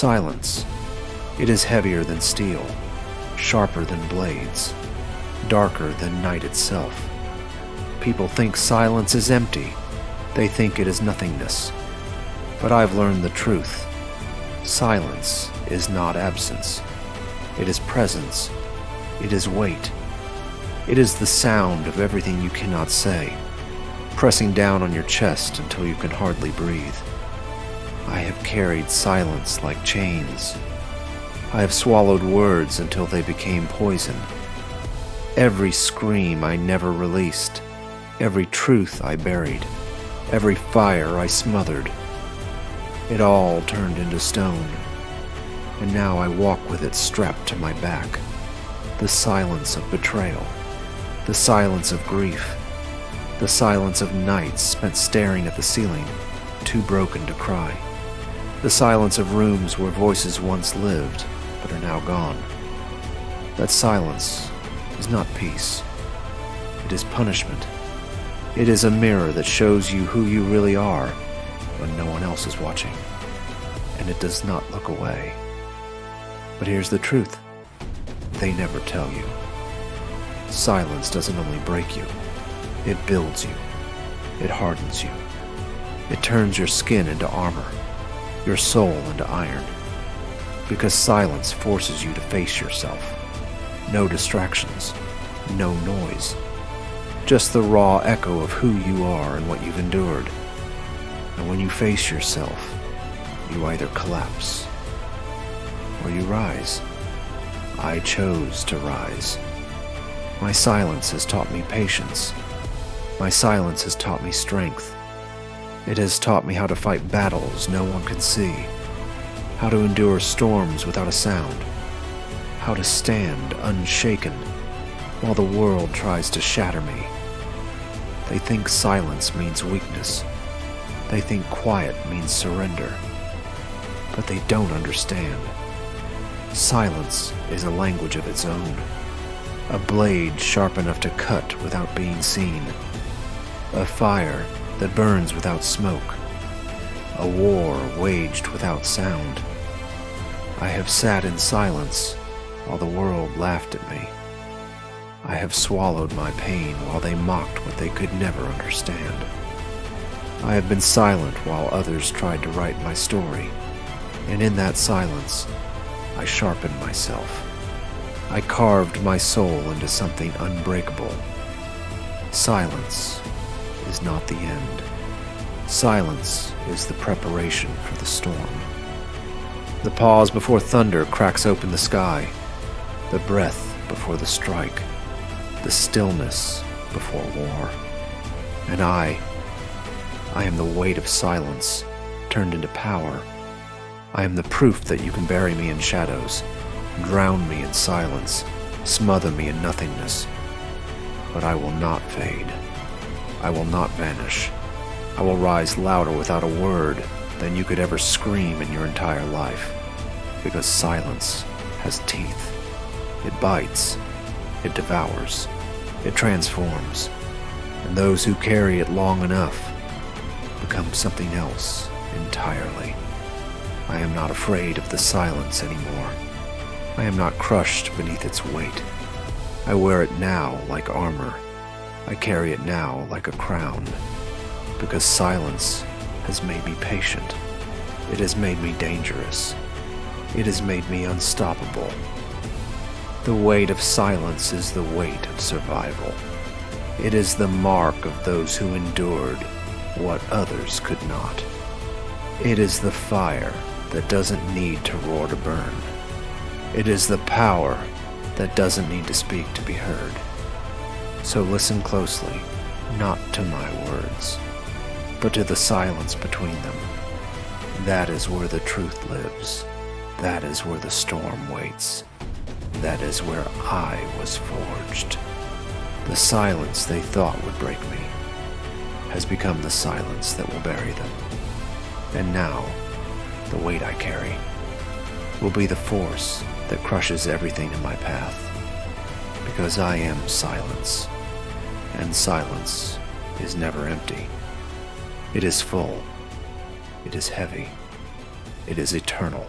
Silence. It is heavier than steel, sharper than blades, darker than night itself. People think silence is empty. They think it is nothingness. But I've learned the truth. Silence is not absence. It is presence. It is weight. It is the sound of everything you cannot say, pressing down on your chest until you can hardly breathe. I have carried silence like chains. I have swallowed words until they became poison. Every scream I never released, every truth I buried, every fire I smothered, it all turned into stone, and now I walk with it strapped to my back. The silence of betrayal, the silence of grief, the silence of nights spent staring at the ceiling, too broken to cry. The silence of rooms where voices once lived, but are now gone. That silence is not peace. It is punishment. It is a mirror that shows you who you really are when no one else is watching, and it does not look away. But here's the truth. They never tell you. Silence doesn't only break you, it builds you. It hardens you. It turns your skin into armor, your soul into iron. Because silence forces you to face yourself. No distractions, no noise. Just the raw echo of who you are and what you've endured. And when you face yourself, you either collapse or you rise. I chose to rise. My silence has taught me patience. My silence has taught me strength. It has taught me how to fight battles no one can see, how to endure storms without a sound, how to stand unshaken while the world tries to shatter me. They think silence means weakness. They think quiet means surrender. But they don't understand. Silence is a language of its own, a blade sharp enough to cut without being seen, a fire that burns without smoke, a war waged without sound. I have sat in silence while the world laughed at me. I have swallowed my pain while they mocked what they could never understand. I have been silent while others tried to write my story, and in that silence, I sharpened myself. I carved my soul into something unbreakable. Silence is not the end. Silence is the preparation for the storm. The pause before thunder cracks open the sky, the breath before the strike, the stillness before war. And I am the weight of silence turned into power. I am the proof that you can bury me in shadows, drown me in silence, smother me in nothingness. But I will not fade. I will not vanish. I will rise louder without a word than you could ever scream in your entire life. Because silence has teeth. It bites. It devours. It transforms. And those who carry it long enough become something else entirely. I am not afraid of the silence anymore. I am not crushed beneath its weight. I wear it now like armor. I carry it now like a crown. Because silence has made me patient. It has made me dangerous. It has made me unstoppable. The weight of silence is the weight of survival. It is the mark of those who endured what others could not. It is the fire that doesn't need to roar to burn. It is the power that doesn't need to speak to be heard. So listen closely, not to my words, but to the silence between them. That is where the truth lives. That is where the storm waits. That is where I was forged. The silence they thought would break me has become the silence that will bury them. And now, the weight I carry will be the force that crushes everything in my path. Because I am silence, and silence is never empty. It is full. It is heavy. It is eternal.